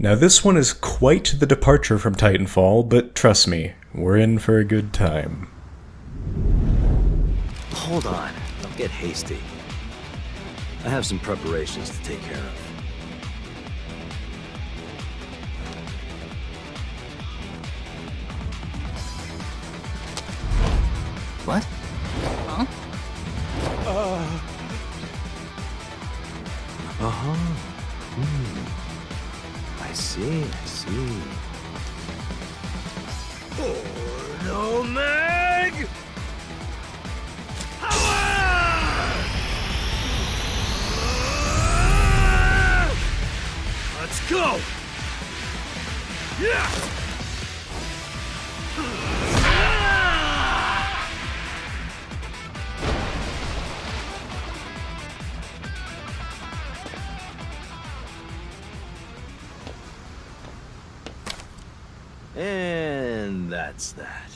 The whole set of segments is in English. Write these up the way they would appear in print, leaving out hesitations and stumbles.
Now this one is quite the departure from Titanfall, but trust me, we're in for a good time. Hold on, don't get hasty. I have some preparations to take care of. What? Huh? I see. Oh, no, Meg! Let's go! Yeah! And that's that.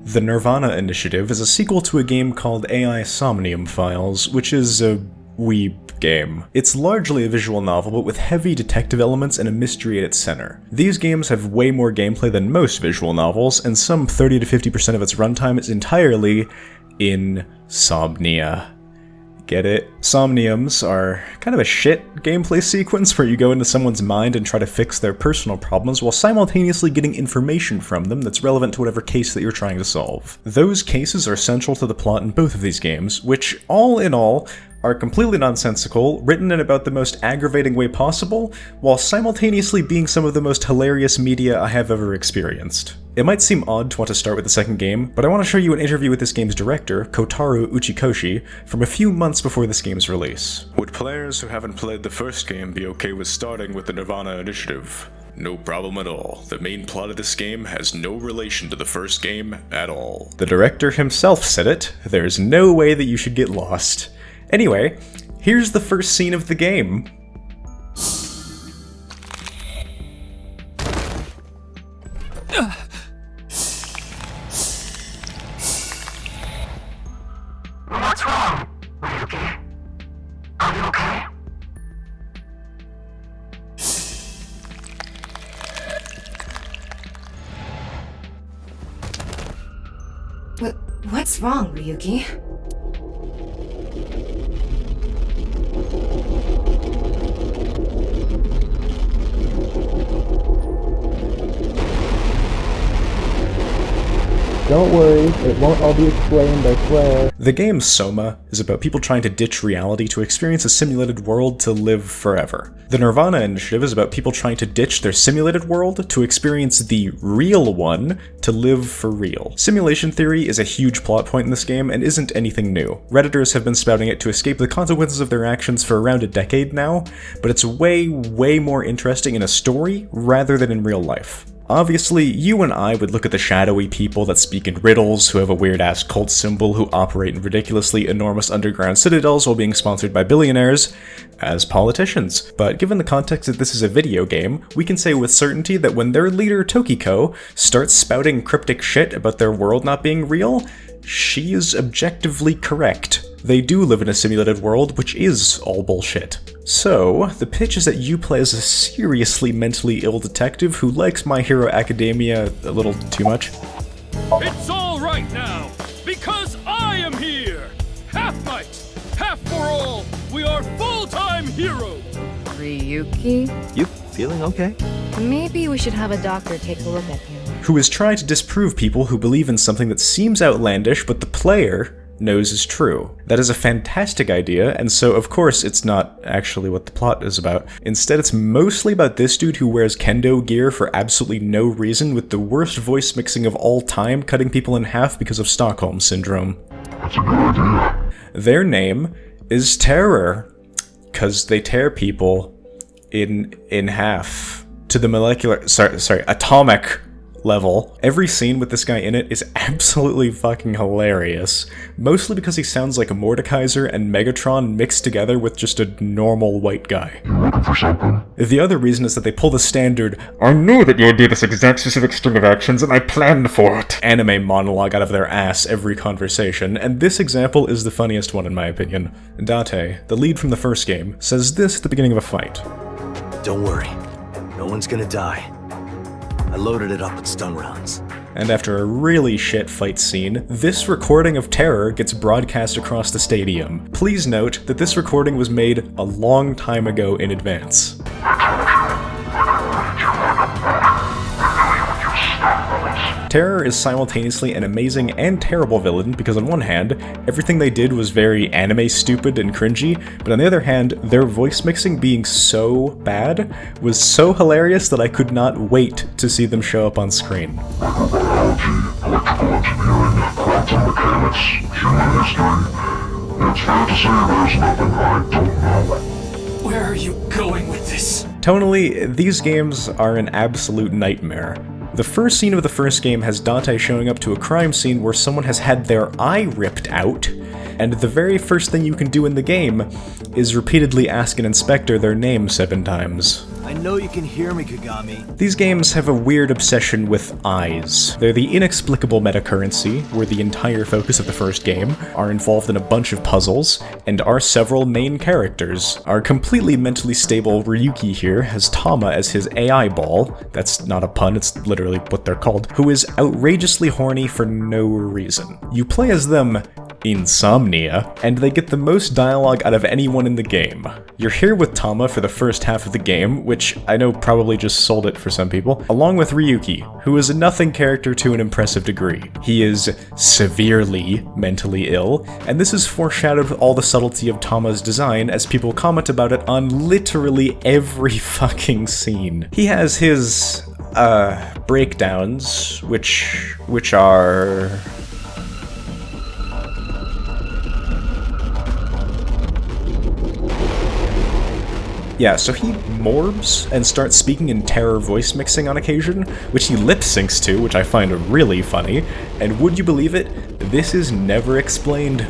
The Nirvana Initiative is a sequel to a game called AI Somnium Files, which is a Weeb game. It's largely a visual novel, but with heavy detective elements and a mystery at its center. These games have way more gameplay than most visual novels, and some 30 to 50% of its runtime is entirely insomnia. Get it? Somniums are kind of a shit gameplay sequence where you go into someone's mind and try to fix their personal problems while simultaneously getting information from them that's relevant to whatever case that you're trying to solve. Those cases are central to the plot in both of these games, which, all in all, are completely nonsensical, written in about the most aggravating way possible, while simultaneously being some of the most hilarious media I have ever experienced. It might seem odd to want to start with the second game, but I want to show you an interview with this game's director, Kotaro Uchikoshi, from a few months before this game's release. Would players who haven't played the first game be okay with starting with the Nirvana Initiative? No problem at all. The main plot of this game has no relation to the first game at all. The director himself said it. There's no way that you should get lost. Anyway, here's the first scene of the game. What's wrong, Ryuki? Are you okay? What's wrong, Ryuki? Don't worry, it won't all be explained, I swear. The game Soma is about people trying to ditch reality to experience a simulated world to live forever. The Nirvana Initiative is about people trying to ditch their simulated world to experience the real one to live for real. Simulation theory is a huge plot point in this game and isn't anything new. Redditors have been spouting it to escape the consequences of their actions for around a decade now, but it's way more interesting in a story rather than in real life. Obviously, you and I would look at the shadowy people that speak in riddles, who have a weird-ass cult symbol, who operate in ridiculously enormous underground citadels while being sponsored by billionaires, as politicians. But given the context that this is a video game, we can say with certainty that when their leader, Tokiko, starts spouting cryptic shit about their world not being real, she is objectively correct. They do live in a simulated world, which is all bullshit. So, the pitch is that you play as a seriously mentally ill detective who likes My Hero Academia a little too much. It's all right now, because I am here! Half might, half for all, we are full-time heroes! Ryuki? You feeling okay? Maybe we should have a doctor take a look at you. Who is trying to disprove people who believe in something that seems outlandish but the player knows is true. That is a fantastic idea, and so of course it's not actually what the plot is about. Instead, it's mostly about this dude who wears kendo gear for absolutely no reason with the worst voice mixing of all time, cutting people in half because of Stockholm Syndrome. That's a good idea. Their name is Terror, 'cause they tear people in half to the atomic level. Every scene with this guy in it is absolutely fucking hilarious, mostly because he sounds like a Mordekaiser and Megatron mixed together with just a normal white guy. You looking for something? The other reason is that they pull the standard, "I knew that you would do this exact specific string of actions and I planned for it," anime monologue out of their ass every conversation, and this example is the funniest one in my opinion. Date, the lead from the first game, says this at the beginning of a fight. Don't worry. No one's gonna die. I loaded it up with stun rounds. And after a really shit fight scene, this recording of terror gets broadcast across the stadium. Please note that this recording was made a long time ago in advance. Terror is simultaneously an amazing and terrible villain because on one hand, everything they did was very anime stupid and cringy, but on the other hand, their voice mixing being so bad was so hilarious that I could not wait to see them show up on screen. Microbiology, electrical engineering, quantum mechanics, human history. It's fair to say there's nothing I don't know. Where are you going with this? Tonally, these games are an absolute nightmare. The first scene of the first game has Date showing up to a crime scene where someone has had their eye ripped out, and the very first thing you can do in the game is repeatedly ask an inspector their name 7 times. I know you can hear me, Kagami. These games have a weird obsession with eyes. They're the inexplicable meta-currency, where the entire focus of the first game, are involved in a bunch of puzzles, and our several main characters. Our completely mentally stable Ryuki here has Tama as his AI ball, that's not a pun, it's literally what they're called, who is outrageously horny for no reason. You play as them Insomnia, and they get the most dialogue out of anyone in the game. You're here with Tama for the first half of the game, which I know probably just sold it for some people, along with Ryuki, who is a nothing character to an impressive degree. He is severely mentally ill, and this is foreshadowed with all the subtlety of Tama's design as people comment about it on literally every fucking scene. He has his, breakdowns, which are... Yeah, so he morbs and starts speaking in terror voice mixing on occasion, which he lip syncs to, which I find really funny, and would you believe it, this is never explained.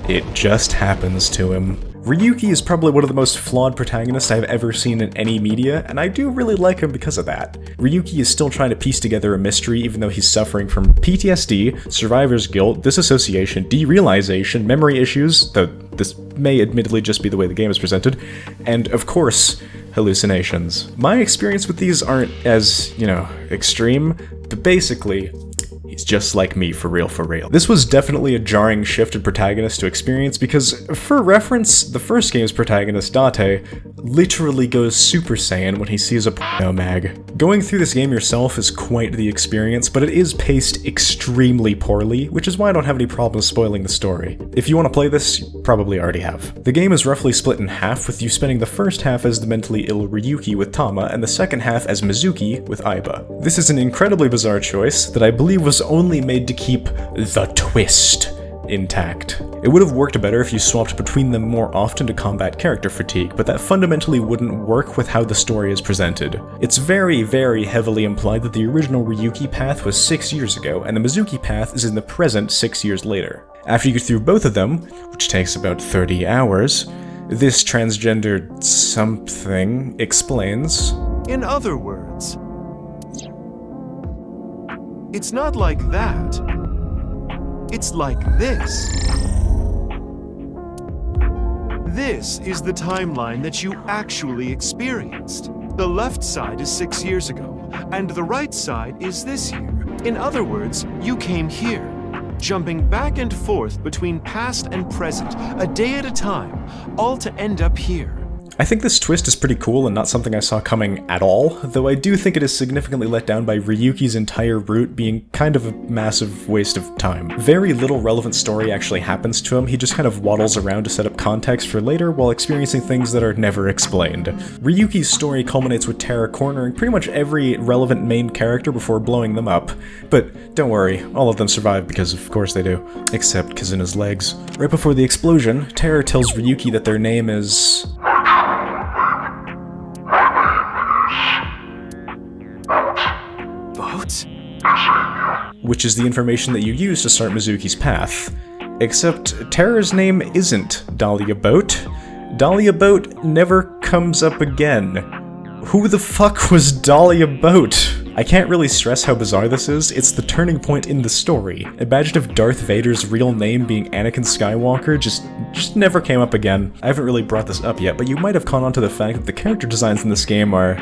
It just happens to him. Ryuki is probably one of the most flawed protagonists I've ever seen in any media, and I do really like him because of that. Ryuki is still trying to piece together a mystery even though he's suffering from PTSD, survivor's guilt, disassociation, derealization, memory issues, though this may admittedly just be the way the game is presented, and of course, hallucinations. My experience with these aren't as, extreme, but basically, he's just like me, for real, for real. This was definitely a jarring shift in protagonist to experience because, for reference, the first game's protagonist, Date, literally goes Super Saiyan when he sees a porno mag. Going through this game yourself is quite the experience, but it is paced extremely poorly, which is why I don't have any problems spoiling the story. If you want to play this, you probably already have. The game is roughly split in half, with you spending the first half as the mentally ill Ryuki with Tama, and the second half as Mizuki with Aiba. This is an incredibly bizarre choice that I believe was only made to keep the twist intact. It would have worked better if you swapped between them more often to combat character fatigue, but that fundamentally wouldn't work with how the story is presented. It's very, very heavily implied that the original Ryuki path was 6 years ago, and the Mizuki path is in the present 6 years later. After you get through both of them, which takes about 30 hours, this transgendered something explains. In other words, it's not like that. It's like this. This is the timeline that you actually experienced. The left side is 6 years ago, and the right side is this year. In other words, you came here, jumping back and forth between past and present, a day at a time, all to end up here. I think this twist is pretty cool and not something I saw coming at all, though I do think it is significantly let down by Ryuki's entire route being kind of a massive waste of time. Very little relevant story actually happens to him, he just kind of waddles around to set up context for later while experiencing things that are never explained. Ryuki's story culminates with Terra cornering pretty much every relevant main character before blowing them up, but don't worry, all of them survive because of course they do. Except Kazuna's legs. Right before the explosion, Terra tells Ryuki that their name is... Boat? which is the information that you use to start Mizuki's path. Except Terra's name isn't Dahlia Boat. Dahlia Boat never comes up again. Who the fuck was Dahlia Boat? I can't really stress how bizarre this is, it's the turning point in the story. Imagine if Darth Vader's real name being Anakin Skywalker just never came up again. I haven't really brought this up yet, but you might have caught on to the fact that the character designs in this game are,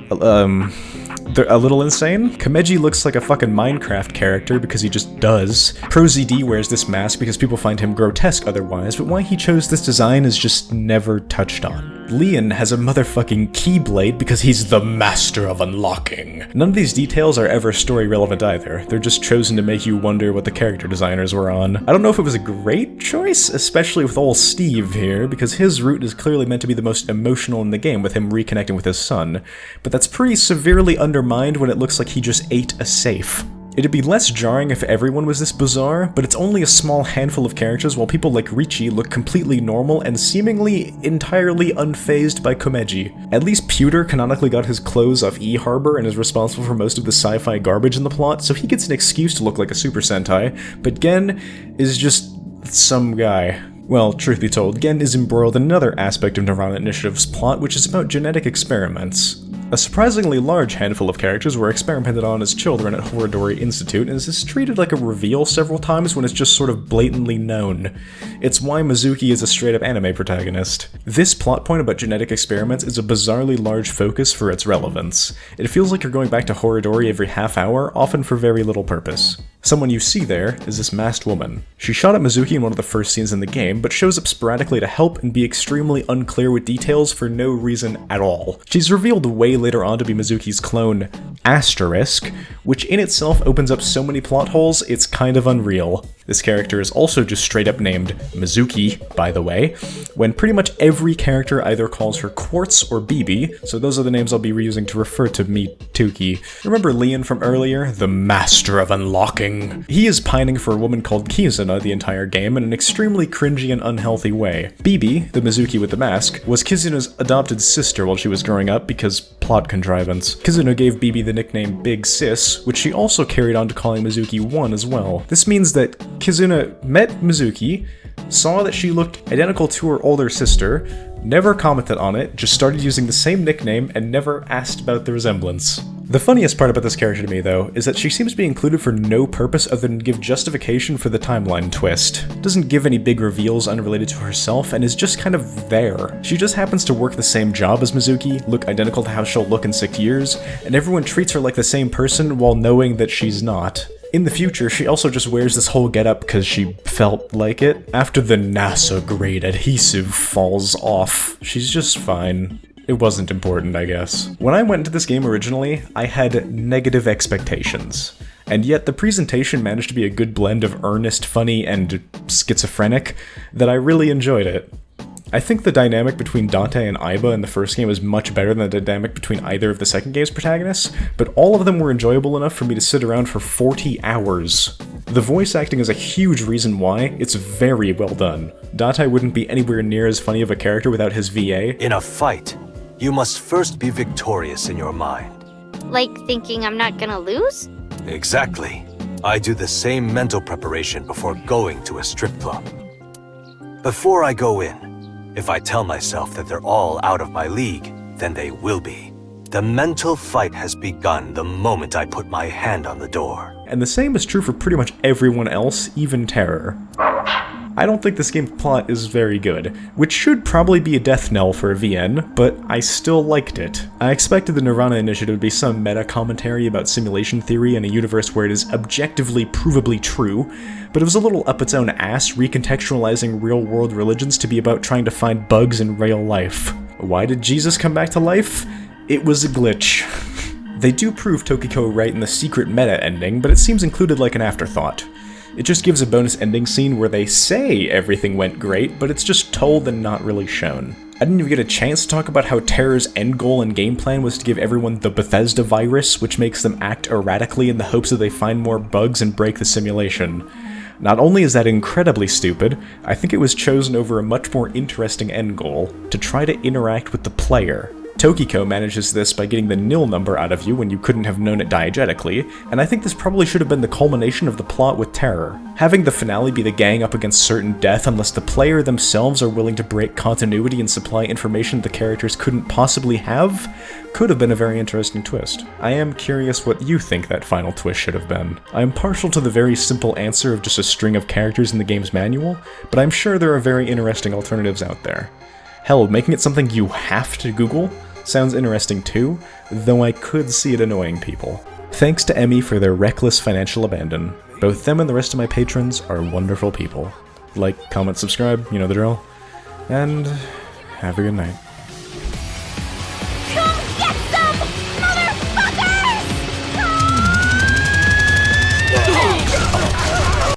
they're a little insane. Komeji looks like a fucking Minecraft character because he just does. ProZD wears this mask because people find him grotesque otherwise, but why he chose this design is just never touched on. Leon has a motherfucking keyblade because he's the master of unlocking. None of these details are ever story relevant either. They're just chosen to make you wonder what the character designers were on. I don't know if it was a great choice, especially with old Steve here, because his route is clearly meant to be the most emotional in the game with him reconnecting with his son, but that's pretty severely undermined when it looks like he just ate a safe. It'd be less jarring if everyone was this bizarre, but it's only a small handful of characters while people like Richie look completely normal and seemingly entirely unfazed by Komeji. At least Pewter canonically got his clothes off E-Harbor and is responsible for most of the sci-fi garbage in the plot, so he gets an excuse to look like a Super Sentai, but Gen is just some guy. Well, truth be told, Gen is embroiled in another aspect of Nirvana Initiative's plot, which is about genetic experiments. A surprisingly large handful of characters were experimented on as children at Horodori Institute, and is treated like a reveal several times when it's just sort of blatantly known. It's why Mizuki is a straight-up anime protagonist. This plot point about genetic experiments is a bizarrely large focus for its relevance. It feels like you're going back to Horodori every half hour, often for very little purpose. Someone you see there is this masked woman. She shot at Mizuki in one of the first scenes in the game, but shows up sporadically to help and be extremely unclear with details for no reason at all. She's revealed way later on to be Mizuki's clone, Asterisk, which in itself opens up so many plot holes, it's kind of unreal. This character is also just straight up named Mizuki, by the way, when pretty much every character either calls her Quartz or Bibi, so those are the names I'll be reusing to refer to Mituki. Remember Leon from earlier? The master of unlocking. He is pining for a woman called Kizuna the entire game in an extremely cringy and unhealthy way. Bibi, the Mizuki with the mask, was Kizuna's adopted sister while she was growing up because plot contrivance. Kizuna gave Bibi the nickname Big Sis, which she also carried on to calling Mizuki 1 as well. This means that Kizuna met Mizuki, saw that she looked identical to her older sister, never commented on it, just started using the same nickname, and never asked about the resemblance. The funniest part about this character to me, though, is that she seems to be included for no purpose other than give justification for the timeline twist. Doesn't give any big reveals unrelated to herself, and is just kind of there. She just happens to work the same job as Mizuki, look identical to how she'll look in 6 years, and everyone treats her like the same person while knowing that she's not. In the future, she also just wears this whole getup because she felt like it. After the NASA-grade adhesive falls off, she's just fine. It wasn't important, I guess. When I went into this game originally, I had negative expectations. And yet the presentation managed to be a good blend of earnest, funny, and schizophrenic that I really enjoyed it. I think the dynamic between Dante and Aiba in the first game was much better than the dynamic between either of the second game's protagonists, but all of them were enjoyable enough for me to sit around for 40 hours. The voice acting is a huge reason why. It's very well done. Dante wouldn't be anywhere near as funny of a character without his VA. In a fight, you must first be victorious in your mind. Like thinking I'm not gonna lose? Exactly. I do the same mental preparation before going to a strip club. Before I go in, if I tell myself that they're all out of my league, then they will be. The mental fight has begun the moment I put my hand on the door. And the same is true for pretty much everyone else, even Terror. I don't think this game's plot is very good, which should probably be a death knell for a VN, but I still liked it. I expected the Nirvana Initiative to be some meta-commentary about simulation theory in a universe where it is objectively provably true, but it was a little up its own ass recontextualizing real-world religions to be about trying to find bugs in real life. Why did Jesus come back to life? It was a glitch. They do prove Tokiko right in the secret meta ending, but it seems included like an afterthought. It just gives a bonus ending scene where they say everything went great, but it's just told and not really shown. I didn't even get a chance to talk about how Terror's end goal and game plan was to give everyone the Bethesda virus, which makes them act erratically in the hopes that they find more bugs and break the simulation. Not only is that incredibly stupid, I think it was chosen over a much more interesting end goal, to try to interact with the player. Tokiko manages this by getting the nil number out of you when you couldn't have known it diegetically, and I think this probably should have been the culmination of the plot with Terror. Having the finale be the gang up against certain death unless the player themselves are willing to break continuity and supply information the characters couldn't possibly have could have been a very interesting twist. I am curious what you think that final twist should have been. I am partial to the very simple answer of just a string of characters in the game's manual, but I'm sure there are very interesting alternatives out there. Hell, making it something you have to Google sounds interesting too, though I could see it annoying people. Thanks to Emmy for their reckless financial abandon. Both them and the rest of my patrons are wonderful people. Like, comment, subscribe, you know the drill. And have a good night.